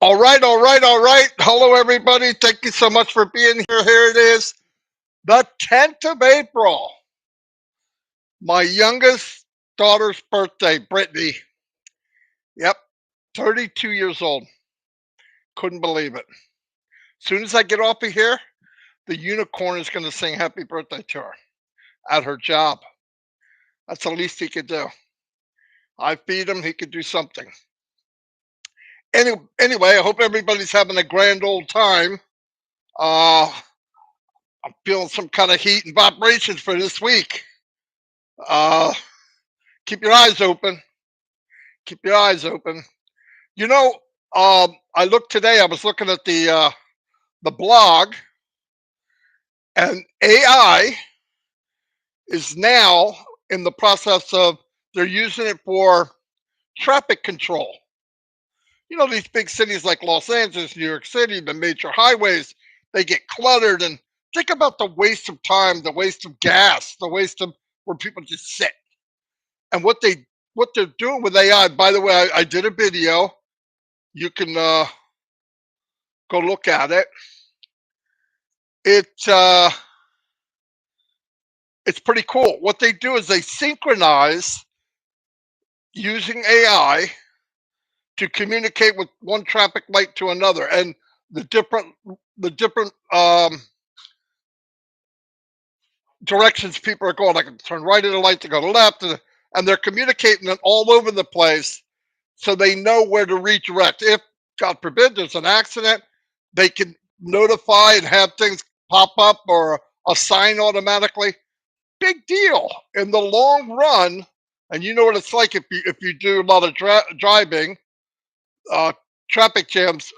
All right, all right, all right. Hello, everybody. Thank you so much for being here. Here it is, the 10th of April. My youngest daughter's birthday, Brittany. Yep, 32 years old. Couldn't believe it. As soon as I get off of here, the unicorn is going to sing happy birthday to her at her job. That's the least he could do. I feed him, he could do something. Anyway, I hope everybody's having a grand old time. Uh, I'm feeling some kind of heat and vibrations for this week. Uh, keep your eyes open. Keep your eyes open. You know, I looked today. I was looking at the blog, and AI is now in the process of they're using it for traffic control. You know, these big cities like Los Angeles, New York City, the major highways, they get cluttered. And think about the waste of time, the waste of gas, the waste of where people just sit. And what they're doing with AI. By the way, I did a video. You can go look at it. It it's pretty cool. What they do is they synchronize using AI to communicate with one traffic light to another, and the different the different directions people are going. I can turn right at a light to go to left, and they're communicating it all over the place, so they know where to redirect. If God forbid there's an accident, they can notify and have things pop up or assign automatically. Big deal in the long run. And you know what it's like if you do a lot of driving, uh, traffic jams,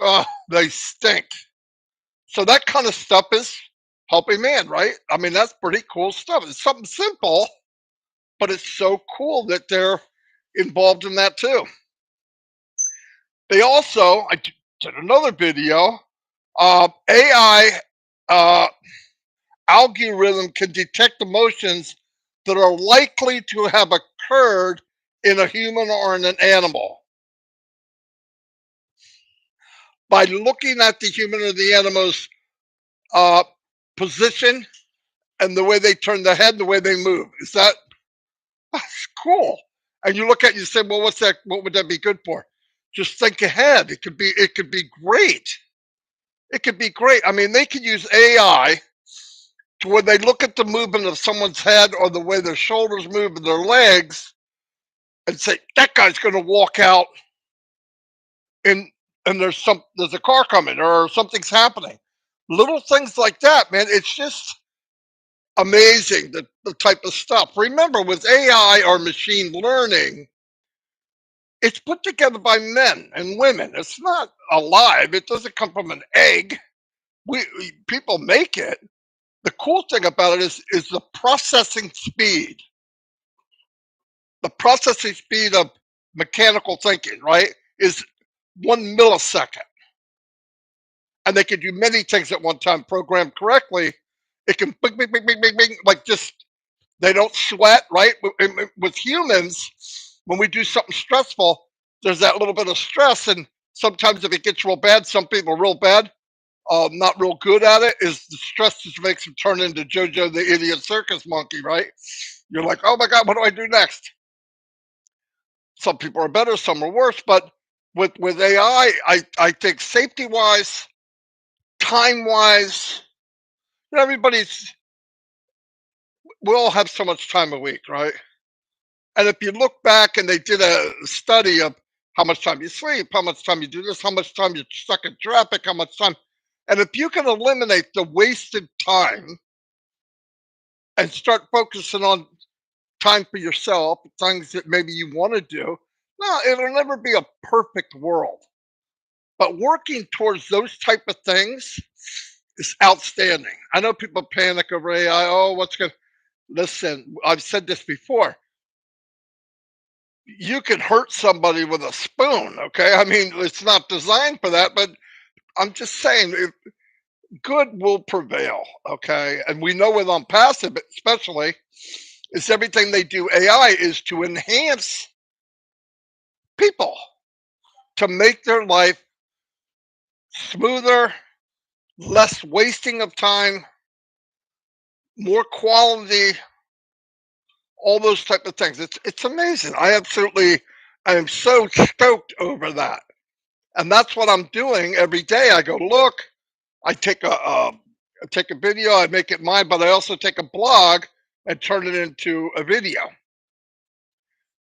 they stink. So that kind of stuff is helping man, right? I mean, that's pretty cool stuff. It's something simple, but it's so cool that they're involved in that too. They also, I did another video. AI algorithm can detect emotions that are likely to have occurred in a human or in an animal by looking at the human or the animal's uh, position and the way they turn their head, the way they move. Is that that's cool? And you look at it, you say, well, what's that? What would that be good for? Just think ahead. It could be great. It could be great. I mean, they could use AI to where they look at the movement of someone's head or the way their shoulders move and their legs and say that guy's going to walk out and there's a car coming or something's happening. Little things like that, man. It's just amazing the type of stuff. Remember, with AI or machine learning, it's put together by men and women. It's not alive. It doesn't come from an egg. We people make it. The cool thing about it is the processing speed. The processing speed of mechanical thinking, right, is 1 millisecond. And they can do many things at one time, programmed correctly. It can bing, bing, bing, bing, bing, bing, like just they don't sweat, right? With humans, when we do something stressful, there's that little bit of stress, and sometimes if it gets real bad, some people are real bad, not real good at it. Is the stress just makes them turn into JoJo the Idiot Circus Monkey, right? You're like, oh my God, what do I do next? Some people are better, some are worse, but with AI, I think safety wise, time wise, everybody's we all have so much time a week, right? And if you look back and they did a study of how much time you sleep, how much time you do this, how much time you're stuck in traffic, how much time, and if you can eliminate the wasted time and start focusing on time for yourself, things that maybe you want to do, no, it'll never be a perfect world. But working towards those type of things is outstanding. I know people panic over AI. Oh, what's going to listen? I've said this before. You can hurt somebody with a spoon, okay? I mean, it's not designed for that, but I'm just saying good will prevail, okay? And we know with Onpassive, especially, is everything they do AI is to enhance people, to make their life smoother, less wasting of time, more quality, all those type of things. It's amazing. I am so stoked over that. And that's what I'm doing every day. I go, look, I take a video, I make it mine, but I also take a blog and turn it into a video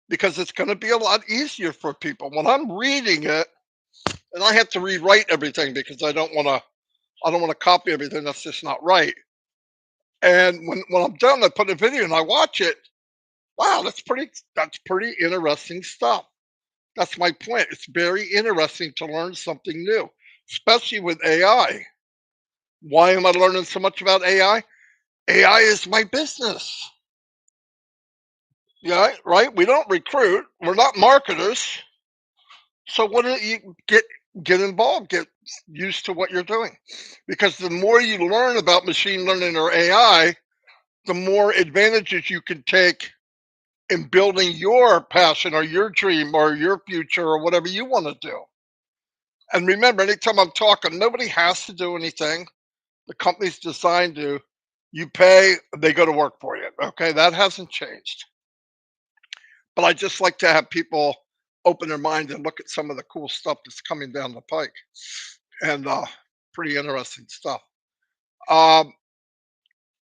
because it's going to be a lot easier for people when I'm reading it, and I have to rewrite everything because I don't want to copy everything. That's just not right. And when I'm done, I put a video and I watch it. Wow, that's pretty interesting stuff. That's my point. It's very interesting to learn something new, especially with AI. Why am I learning so much about AI? AI is my business. Yeah, right. We don't recruit. We're not marketers. So what do you get involved? Get used to what you're doing, because the more you learn about machine learning or AI, the more advantages you can take in building your passion or your dream or your future or whatever you want to do. And remember, anytime I'm talking, nobody has to do anything. The company's designed to, you pay, they go to work for you. Okay, that hasn't changed. But I just like to have people open their mind and look at some of the cool stuff that's coming down the pike, and pretty interesting stuff. Um,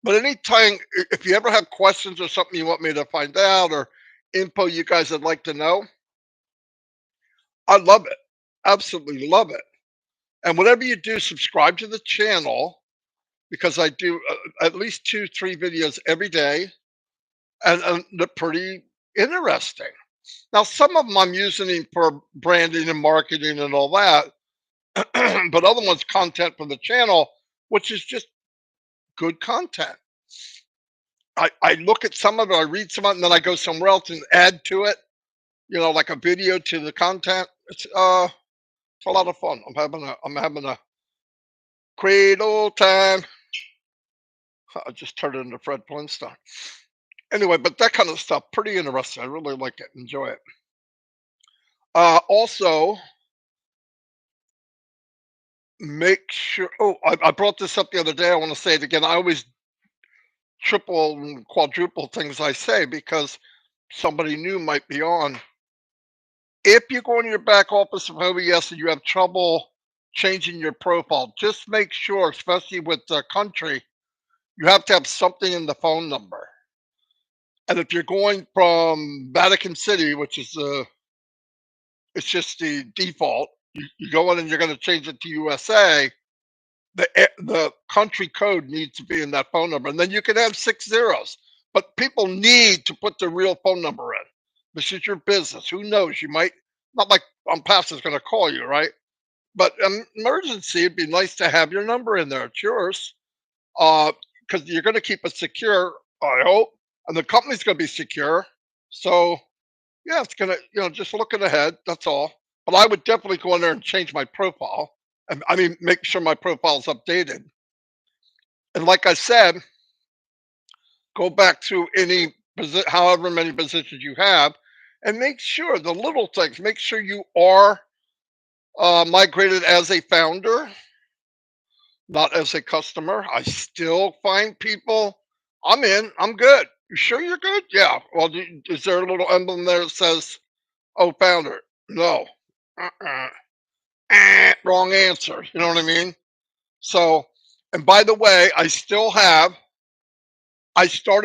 but anytime, if you ever have questions or something you want me to find out or info you guys would like to know, I love it. Absolutely love it. And whatever you do, subscribe to the channel because I do at least 2, 3 videos every day, and they're pretty interesting. Now, some of them I'm using for branding and marketing and all that, but other ones content for the channel, which is just good content. I look at some of it, I read some of it, and then I go somewhere else and add to it, like a video to the content. It's a lot of fun. I'm having a great old time. I just turned it into Fred Flintstone. Anyway, but that kind of stuff, pretty interesting. I really like it, enjoy it. Also, make sure. Oh, I brought this up the other day. I want to say it again. I always triple and quadruple things I say because somebody new might be on. If you go into your back office of OBS and you have trouble changing your profile, just make sure, especially with the country, you have to have something in the phone number. And if you're going from Vatican City, which is it's just the default, you go in and you're going to change it to USA. The country code needs to be in that phone number, and then you can have 6 zeros. But people need to put the real phone number in. This is your business. Who knows? You might not like Onpassive is going to call you, right? But emergency, it'd be nice to have your number in there. It's yours, because you're going to keep it secure. I hope, and the company's going to be secure. So yeah, it's gonna, just looking ahead. That's all. But I would definitely go in there and change my profile. I mean, make sure my profile is updated. And like I said, go back to however many positions you have, and make sure the little things. Make sure you are migrated as a founder, not as a customer. I still find people. I'm in. I'm good. You sure you're good? Yeah. Well, is there a little emblem there that says, "Oh, founder"? No. Uh-uh. Wrong answer. You know what I mean? So, and by the way, I started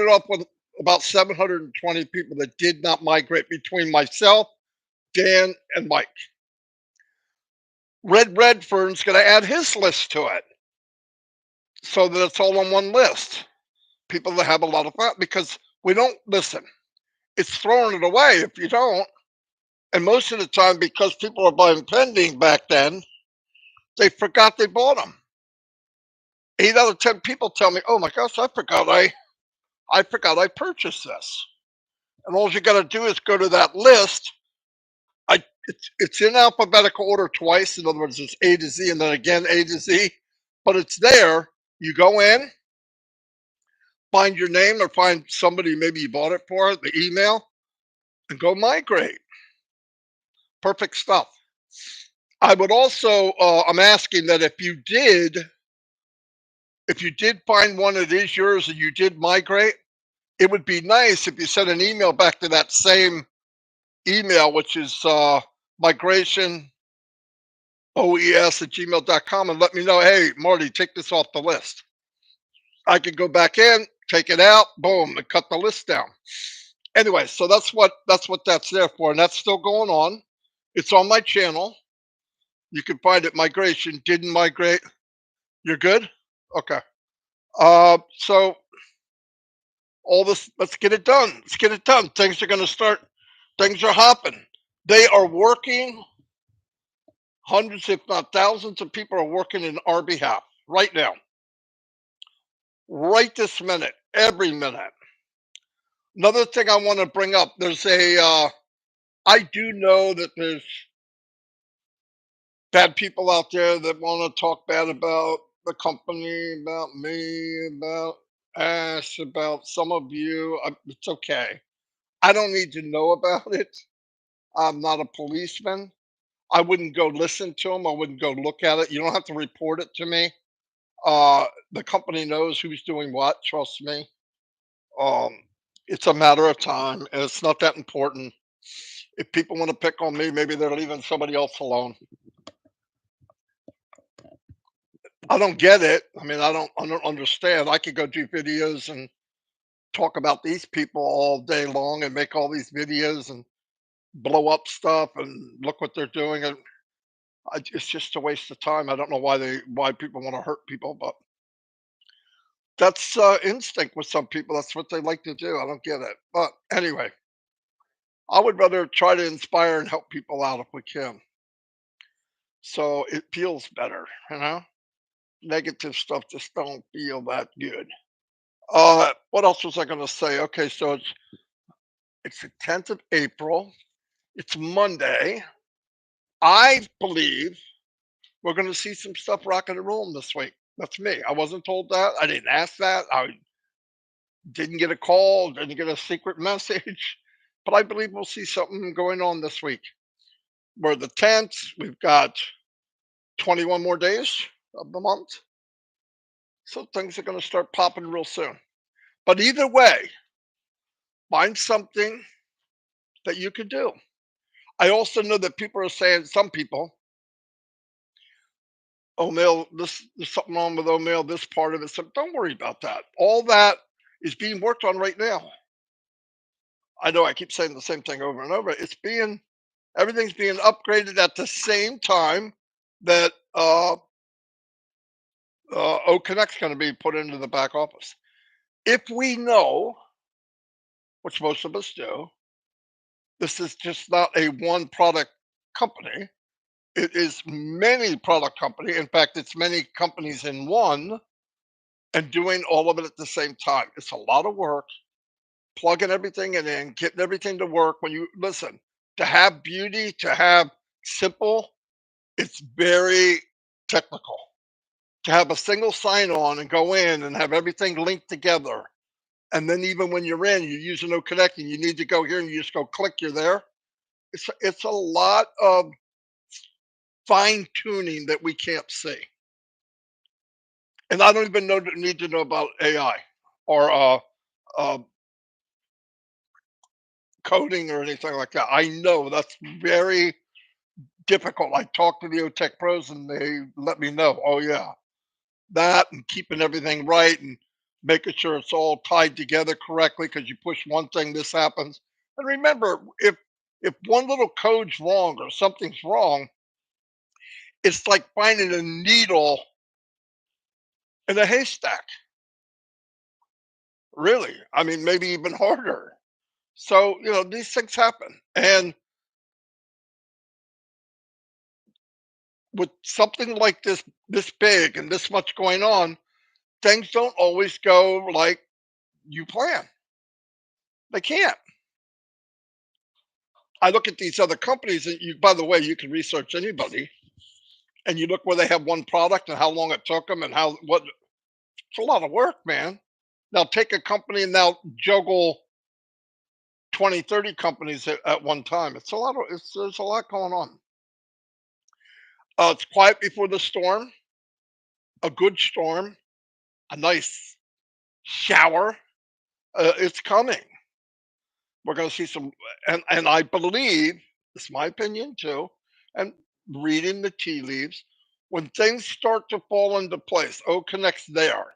off with about 720 people that did not migrate between myself, Dan, and Mike. Redfern's going to add his list to it so that it's all on one list. People that have a lot of fun, because we don't listen. It's throwing it away if you don't. And most of the time, because people are buying pending back then, they forgot they bought them. 8 out of 10 people tell me, "Oh my gosh, I forgot I purchased this." And all you got to do is go to that list. It's in alphabetical order twice. In other words, it's A to Z and then again A to Z, but it's there. You go in, find your name or find somebody maybe you bought it for, the email, and go migrate. Perfect stuff. I would also, I'm asking that if you did find one that is yours and you did migrate, it would be nice if you sent an email back to that same email, which is migration oes@gmail.com, and let me know, hey, Marty, take this off the list. I could go back in, take it out, boom, and cut the list down. Anyway, so that's there for, and that's still going on. It's on my channel. You can find it. Migration didn't migrate. You're good. Okay. So all this, let's get it done. Let's get it done. Things are going to start. Things are hopping. They are working. Hundreds, if not thousands, of people are working in our behalf right now, right this minute, every minute. Another thing I want to bring up, I do know that there's bad people out there that want to talk bad about the company, about me, about us, about some of you. It's okay. I don't need to know about it. I'm not a policeman. I wouldn't go listen to them. I wouldn't go look at it. You don't have to report it to me. The company knows who's doing what. Trust me. Um, it's a matter of time, and it's not that important. If people want to pick on me, maybe they're leaving somebody else alone. I don't get it. I mean, I don't understand. I could go do videos and talk about these people all day long and make all these videos and blow up stuff and look what they're doing. And it's just a waste of time. I don't know why people want to hurt people, but that's instinct with some people. That's what they like to do. I don't get it. But anyway, I would rather try to inspire and help people out if we can. So it feels better, you know? Negative stuff just don't feel that good. What else was I gonna say? Okay, so it's the 10th of April. It's Monday. I believe we're gonna see some stuff rocking and rolling this week. That's me. I wasn't told that. I didn't ask that. I didn't get a call, didn't get a secret message. But I believe we'll see something going on this week. We're the 10th. We've got 21 more days of the month. So things are gonna start popping real soon. But either way, find something that you can do. I also know that people are saying, some people, O'Mail, this there's something wrong with O'Mail, this part of it. So don't worry about that. All that is being worked on right now. I know I keep saying the same thing over and over. Everything's being upgraded at the same time that O Connect's going to be put into the back office. If we know, which most of us do, this is just not a one product company. It is many product company. In fact, it's many companies in one and doing all of it at the same time. It's a lot of work, plugging everything in, getting everything to work. When you listen, to have beauty, to have simple, it's very technical. To have a single sign on and go in and have everything linked together. And then even when you're in, you're using no connecting, you need to go here and you just go click, you're there. It's a lot of fine tuning that we can't see. And I don't even need to know about AI or uh, coding or anything like that. I know that's very difficult. I talk to the OTech pros and they let me know, oh yeah, that and keeping everything right and making sure it's all tied together correctly because you push one thing, this happens. And remember, if one little code's wrong or something's wrong, it's like finding a needle in a haystack. Really. I mean, maybe even harder. So, these things happen. And with something like this big and this much going on, things don't always go like you plan. They can't. I look at these other companies and by the way, you can research anybody and you look where they have one product and how long it took them and it's a lot of work, man. Now take a company and now juggle 20, 30 companies at one time. There's a lot going on. It's quiet before the storm, a good storm, a nice shower. It's coming. We're going to see some, and I believe it's my opinion too. And reading the tea leaves, when things start to fall into place, O connects there.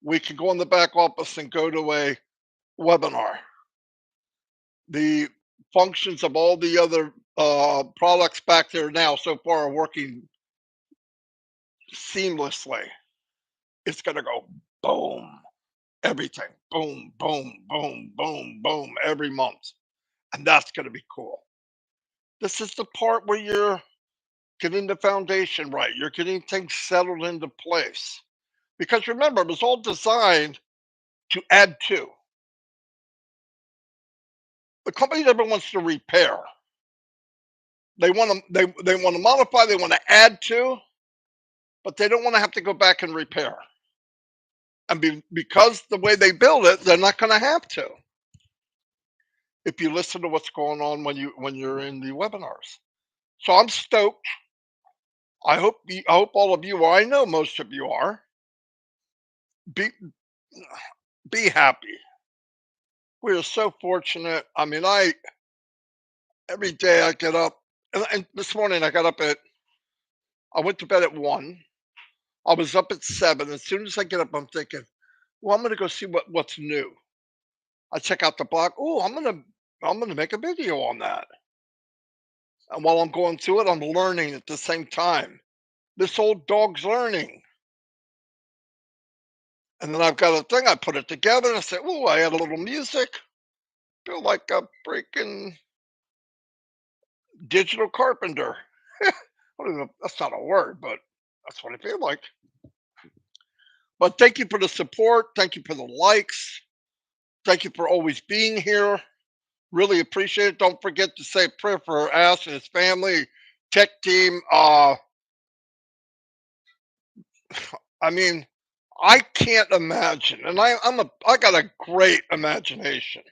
We can go in the back office and go to a webinar. The functions of all the other products back there now so far are working seamlessly. It's going to go boom, everything, boom, boom, boom, boom, boom, every month. And that's going to be cool. This is the part where you're getting the foundation right. You're getting things settled into place. Because remember, it was all designed to add to. The company never wants to repair. They want to modify, they want to add to, but they don't want to have to go back and repair. And because the way they build it, they're not going to have to. If you listen to what's going on when you're in the webinars. So I'm stoked. I hope all of you are. I know most of you are. Be be happy. We are so fortunate. I mean, I every day I get up, and this morning I went to bed at 1. I was up at 7. As soon as I get up, I'm thinking, well, I'm gonna go see what's new. I check out the blog. Oh, I'm gonna make a video on that. And while I'm going through it, I'm learning at the same time. This old dog's learning. And then I've got a thing, I put it together and I say, oh, I add a little music. Feel like a freaking digital carpenter. I don't even know, that's not a word, but that's what I feel like. But thank you for the support. Thank you for the likes. Thank you for always being here. Really appreciate it. Don't forget to say a prayer for Ash and his family, tech team. I mean, I can't imagine, and I got a great imagination.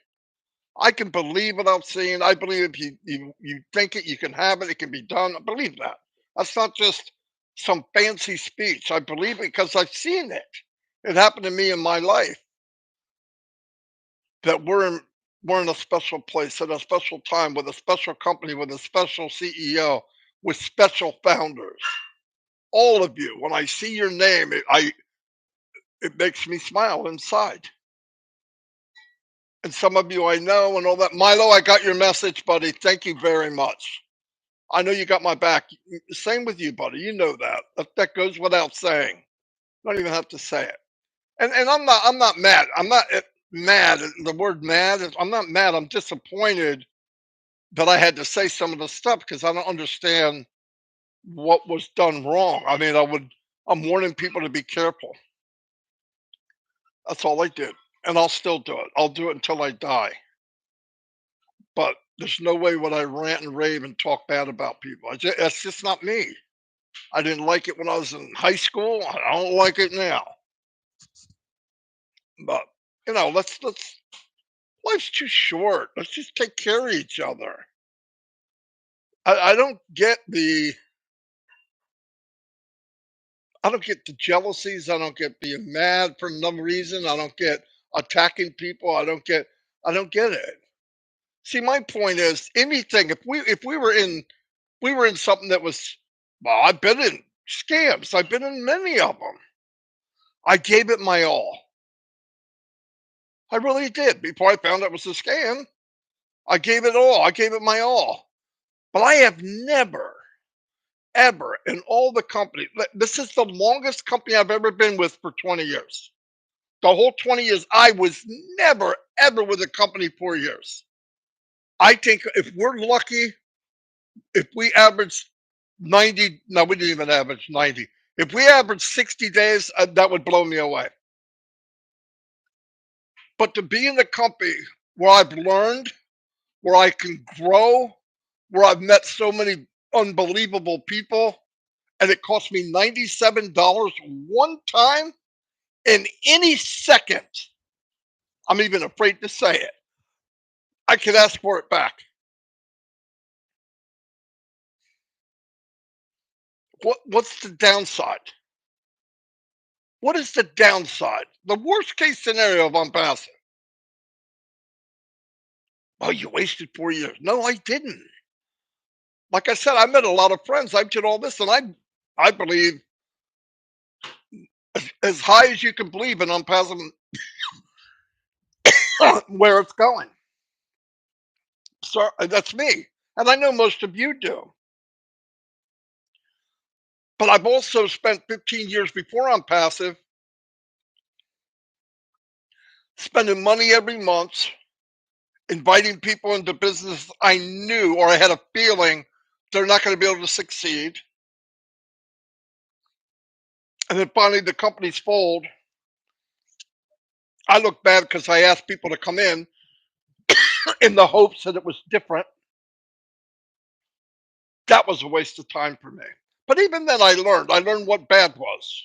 I can believe without seeing. I believe if you think it, you can have it. It can be done. I believe that. That's not just some fancy speech. I believe it because I've seen it. It happened to me in my life. That we're in a special place at a special time with a special company with a special CEO with special founders. All of you. When I see your name, it makes me smile inside. And some of you I know and all that. Milo, I got your message, buddy. Thank you very much. I know you got my back. Same with you, buddy. You know that. That goes without saying. Don't even have to say it. And I'm not mad. I'm not mad. The word mad is I'm not mad. I'm disappointed that I had to say some of the stuff because I don't understand what was done wrong. I mean, I'm warning people to be careful. That's all I did. And I'll still do it. I'll do it until I die. But there's no way would I rant and rave and talk bad about people. That's just not me. I didn't like it when I was in high school. I don't like it now. But let's life's too short. Let's just take care of each other. I don't get the jealousies. I don't get being mad for no reason. I don't get attacking people. I don't get it. See, my point is anything if we were in something that was well, I've been in scams. I've been in many of them. I gave it my all. I really did. Before I found out it was a scam, I gave it all. I gave it my all. But I have never, ever in all the company, this is the longest company I've ever been with for 20 years. The whole 20 years, I was never, ever with a company 4 years. I think if we're lucky, if we average 90, no, we didn't even average 90. If we average 60 days, that would blow me away. But to be in a company where I've learned, where I can grow, where I've met so many unbelievable people, and it cost me $97 one time in any second. I'm even afraid to say it. I could ask for it back. What's the downside? What is the downside? The worst case scenario of Onpassive. Oh, you wasted 4 years. No, I didn't. Like I said, I met a lot of friends. I did all this, and I believe as high as you can believe in Onpassive where it's going. So that's me, and I know most of you do. But I've also spent 15 years before Onpassive spending money every month, inviting people into business I knew or I had a feeling they're not going to be able to succeed. And then finally the companies fold. I look bad because I asked people to come in the hopes that it was different. That was a waste of time for me. But even then I learned what bad was.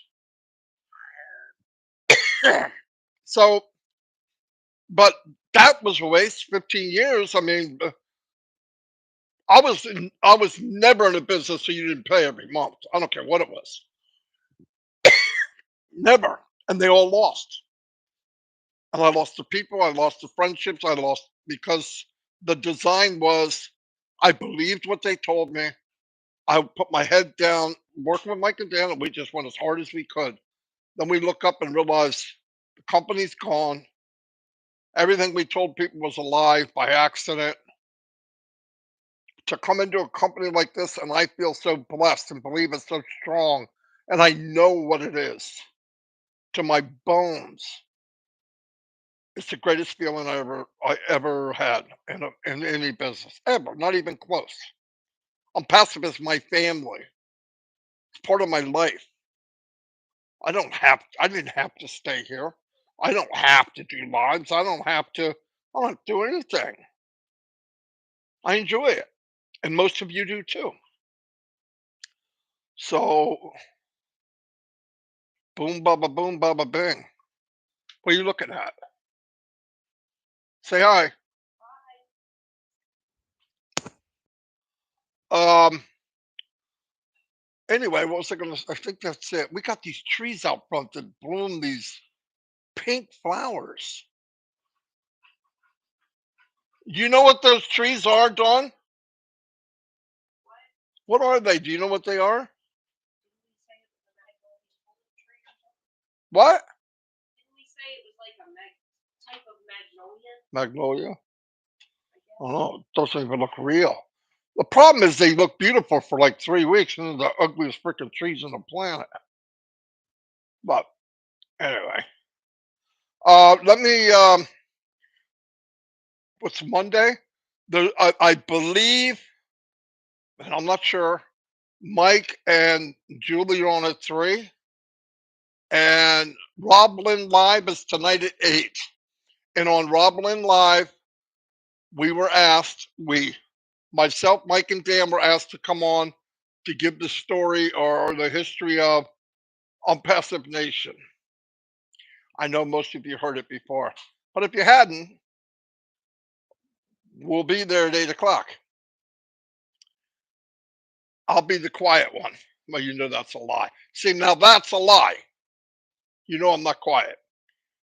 So, but that was a waste, 15 years. I mean, I was never in a business so you didn't pay every month. I don't care what it was. Never. And they all lost. And I lost the people, I lost the friendships, I lost because the design was I believed what they told me. I put my head down, working with Mike and Dan, and we just went as hard as we could. Then we look up and realize the company's gone. Everything we told people was a lie by accident. To come into a company like this, and I feel so blessed and believe it's so strong, and I know what it is to my bones. It's the greatest feeling I ever had in any business ever. Not even close. Onpassive is my family. It's part of my life. I didn't have to stay here. I don't have to do lives. I don't do anything. I enjoy it. And most of you do too. So boom, baba, bing. What are you looking at? Say hi. Um. Anyway, what was I gonna? I think that's it. We got these trees out front that bloom these pink flowers. You know what those trees are, Dawn? What are they? Do you know what they are? What? Magnolia? Oh no, it doesn't even look real. The problem is they look beautiful for like 3 weeks and they're the ugliest freaking trees on the planet. But anyway, let me. What's Monday? I believe, and I'm not sure. Mike and Julie are on at 3, and Roblin Live is tonight at 8. And on Roblin Live, we were asked, myself, Mike, and Dan were asked to come on to give the story or the history of Onpassive Nation. I know most of you heard it before, but if you hadn't, we'll be there at 8 o'clock. I'll be the quiet one. Well, you know that's a lie. See, now that's a lie. You know I'm not quiet.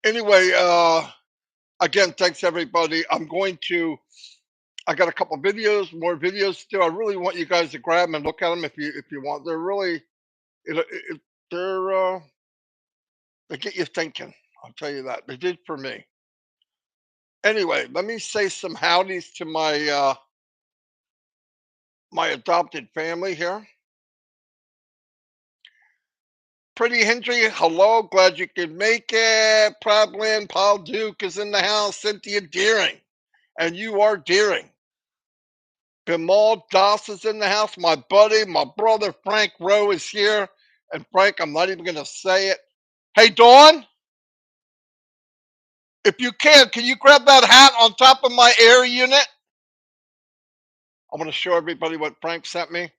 Anyway, again, thanks everybody. I got a couple videos, more videos to do. I really want you guys to grab them and look at them if you want. They're really they're they get you thinking. I'll tell you that. They did for me. Anyway, let me say some howdies to my adopted family here. Pretty Hendry, hello, glad you could make it. Probland, Paul Duke is in the house. Cynthia Deering, and you are Deering. Bimal Das is in the house. My buddy, my brother Frank Rowe is here. And Frank, I'm not even going to say it. Hey, Dawn, if you can you grab that hat on top of my air unit? I want to show everybody what Frank sent me.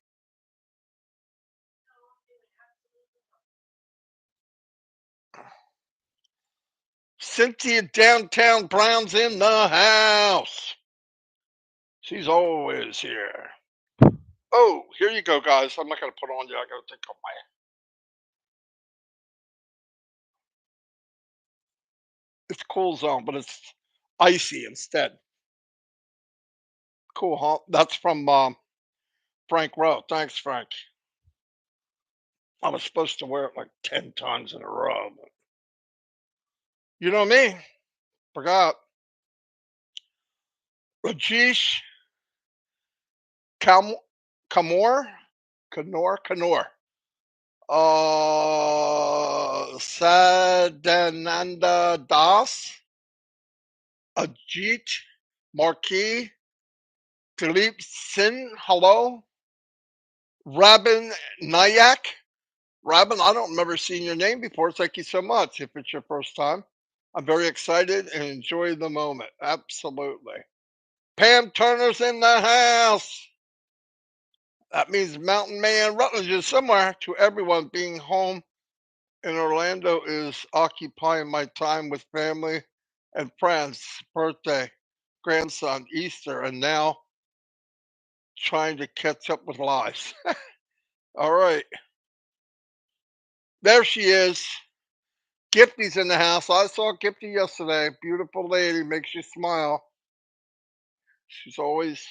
Cynthia Downtown Brown's in the house. She's always here. Oh, here you go, guys. I'm not gonna put on you. I gotta take off my. It's cool zone, but it's icy instead. Cool, huh? That's from Frank Rowe. Thanks, Frank. I was supposed to wear it like 10 times in a row, but you know me. Forgot. Rajesh Kam Kamor Kanor. Sadananda Das, Ajit Marquis, Philippe Sin, hello. Rabin Nayak. Rabin, I don't remember seeing your name before. Thank you so much. If it's your first time, I'm very excited and enjoy the moment. Absolutely. Pam Turner's in the house. That means Mountain Man Rutledge is somewhere. To everyone, being home in Orlando is occupying my time with family and friends, birthday, grandson, Easter, and now trying to catch up with lives. All right. There she is. Gifty's in the house. I saw Gifty yesterday. Beautiful lady, makes you smile. She's always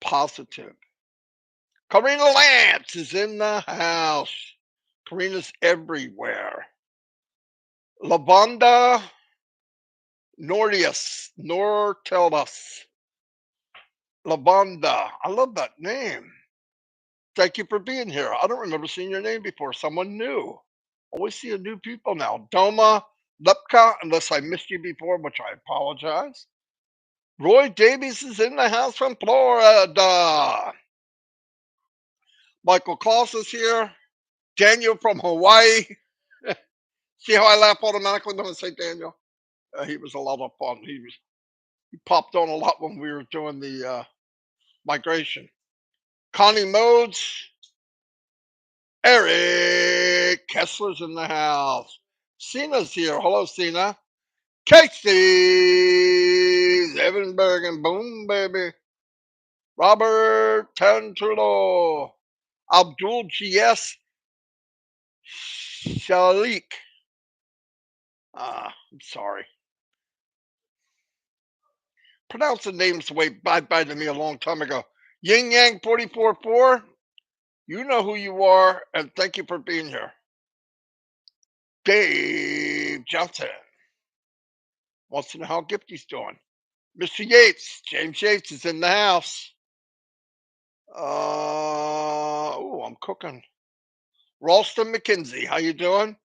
positive. Karina Lance is in the house. Karina's everywhere. Lavonda Nortelus. Lavonda. I love that name. Thank you for being here. I don't remember seeing your name before. Someone new. Always seeing new people now. Doma Lepka, unless I missed you before, which I apologize. Roy Davies is in the house from Florida. Michael Claus is here. Daniel from Hawaii. See how I laugh automatically when I say Daniel? He was a lot of fun. He popped on a lot when we were doing the migration. Connie Modes. Eric Kessler's in the house. Cena's here. Hello, Cena. Casey's Evanberg and boom, baby. Robert Tantulo. Abdul GS Shalik. I'm sorry. Pronounce the names the way bye to me a long time ago. Yin Yang 44-4. You know who you are, and thank you for being here. Dave Johnson wants to know how Gifty's doing. Mr. Yates, James Yates is in the house. I'm cooking. Ralston McKenzie, how you doing?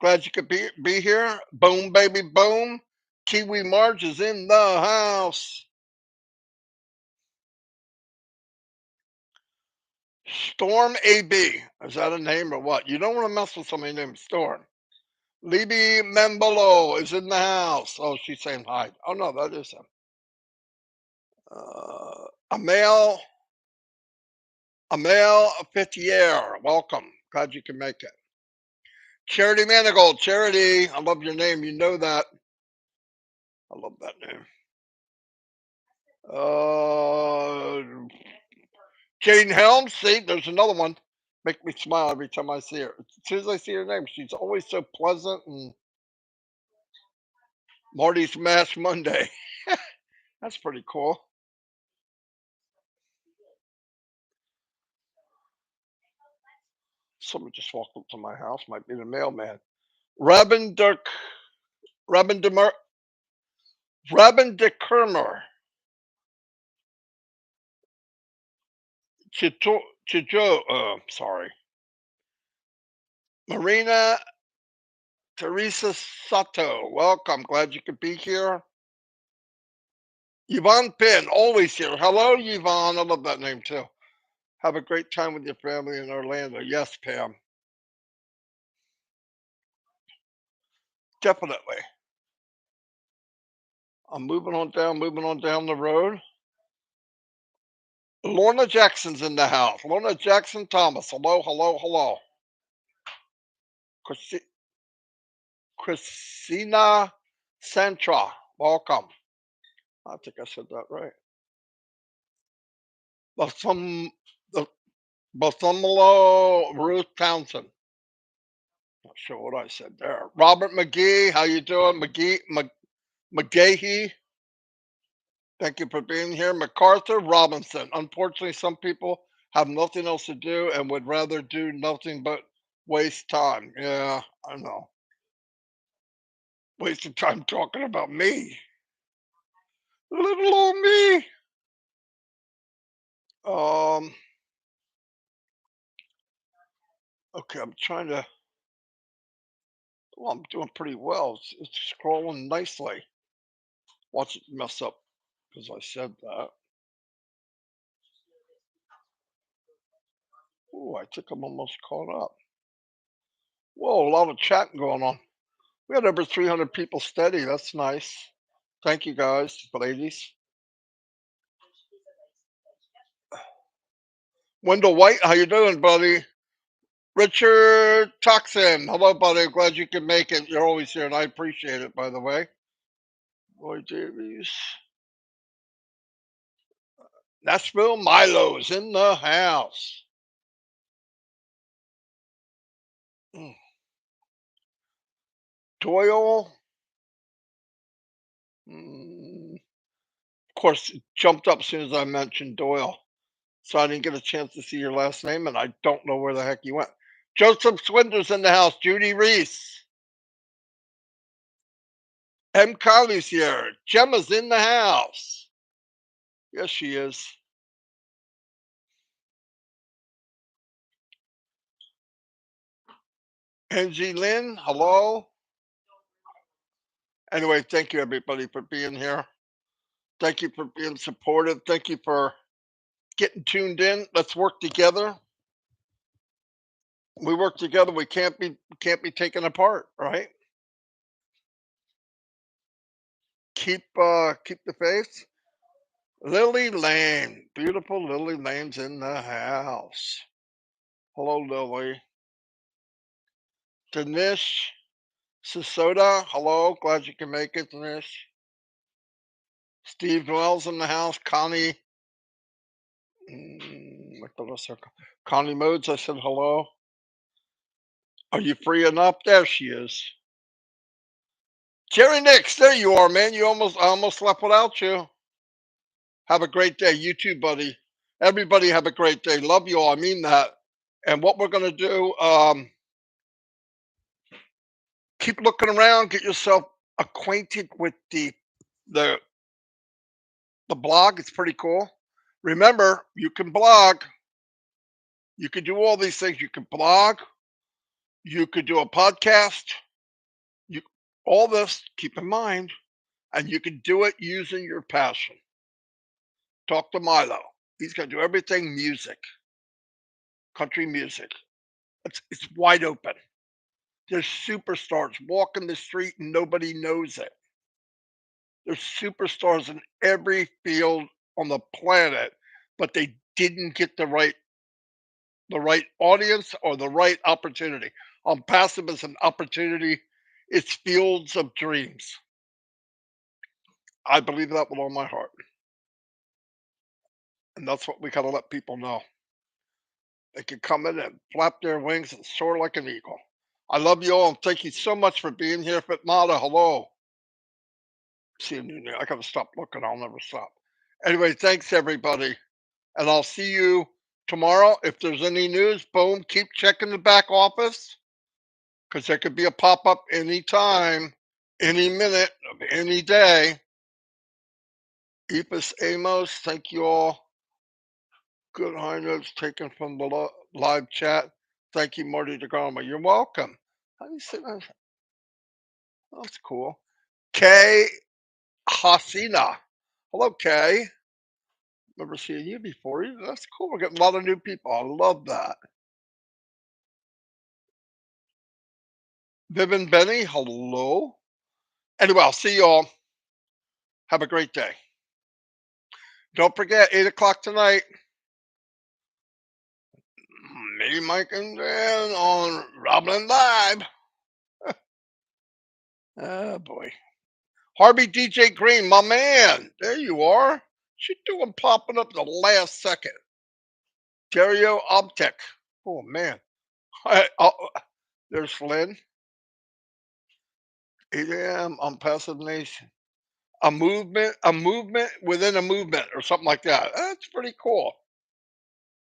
Glad you could be here. Boom, baby, boom. Kiwi Marge is in the house. Storm AB. Is that a name or what? You don't want to mess with somebody named Storm. Libby Membolo is in the house. Oh, she's saying hi. Oh, no, that is him. Amel Fitier, welcome. Glad you can make it. Charity Manigold, Charity, I love your name. You know that. I love that name. Jane Helms, see, there's another one. Make me smile every time I see her. As soon as I see her name, she's always so pleasant. And Marty's Mash Monday. That's pretty cool. Someone just walked up to my house. Might be the mailman. Robin de Robin de Robin de Kermer. Sorry. Marina Teresa Sato. Welcome. Glad you could be here. Yvonne Pinn, always here. Hello, Yvonne. I love that name too. Have a great time with your family in Orlando. Yes, Pam. Definitely. I'm moving on down the road. Lorna Jackson's in the house. Lorna Jackson Thomas. Hello, hello, hello. Christina Santra. Welcome. I think I said that right. Well, Bartholomew Ruth Townsend. Not sure what I said there. Robert McGee, how you doing? McGahee, thank you for being here. MacArthur Robinson. Unfortunately, some people have nothing else to do and would rather do nothing but waste time. Yeah, I know. Wasting time talking about me. Little old me. Um, okay, I'm trying to. Well, I'm doing pretty well. It's scrolling nicely. Watch it mess up because I said that. Oh, I think I'm almost caught up. Whoa, a lot of chatting going on. We had over 300 people steady. That's nice. Thank you guys, ladies. Wendell White, how you doing, buddy? Richard Toxin, hello, buddy. Glad you can make it. You're always here, and I appreciate it, by the way. Roy Davies. Nashville Milo's in the house. Mm. Doyle. Of course, it jumped up as soon as I mentioned Doyle. So I didn't get a chance to see your last name, and I don't know where the heck you went. Joseph Swinder's in the house. Judy Reese. M. Colley's here. Gemma's in the house. Yes, she is. Angie Lynn, hello. Anyway, thank you everybody for being here. Thank you for being supportive. Thank you for getting tuned in. Let's work together. We work together. We can't be taken apart, right? Keep the faith. Lily Lane, beautiful Lily Lane's in the house. Hello, Lily. Danish Sisota, hello. Glad you can make it, Danish. Steve Wells in the house. Connie, Connie Modes, I said hello. Are you free enough? There she is. Jerry Nix, there you are, man. I almost left without you. Have a great day. You too, buddy. Everybody have a great day. Love you all. I mean that. And what we're gonna do, keep looking around, get yourself acquainted with the the blog. It's pretty cool. Remember, you can blog. You can do all these things. You can blog. You could do a podcast. You all this. Keep in mind, and you can do it using your passion. Talk to Milo. He's gonna do everything music, country music. It's wide open. There's superstars walking the street and nobody knows it. There's superstars in every field on the planet, but they didn't get the right audience or the right opportunity. Onpassive is an opportunity. It's fields of dreams. I believe that with all my heart. And that's what we gotta let people know. They can come in and flap their wings and soar like an eagle. I love you all and thank you so much for being here. Fatmata, hello. See you new. I gotta stop looking. I'll never stop. Anyway, thanks everybody. And I'll see you tomorrow. If there's any news, boom, keep checking the back office because there could be a pop up anytime, any minute of any day. Epis Amos, thank you all. Good high notes taken from the live chat. Thank you, Marty Degarmo. You're welcome. How do you say that? Oh, that's cool. Kay Hasina. Hello, Kay. Never seen you before. That's cool. We're getting a lot of new people. I love that. Vivian Benny, hello. Anyway, I'll see you all. Have a great day. Don't forget, 8 o'clock tonight. Me, Mike, and Dan on Robin Live. Oh, boy. Harvey DJ Green, my man. There you are. What you doing popping up the last second? Stereo Optic. Oh man. There's Flynn. 8 a.m. Onpassive Nation. A movement within a movement, or something like that. That's pretty cool.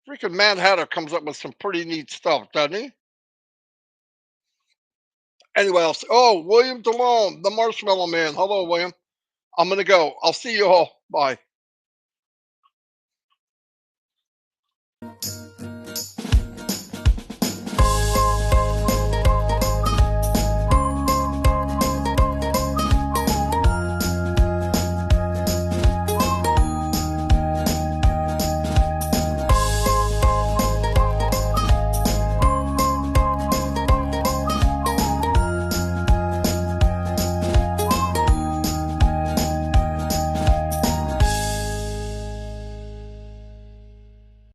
Freaking Mad Hatter comes up with some pretty neat stuff, doesn't he? Anyway, William Delone, the Marshmallow Man. Hello, William. I'm gonna go. I'll see you all. Bye.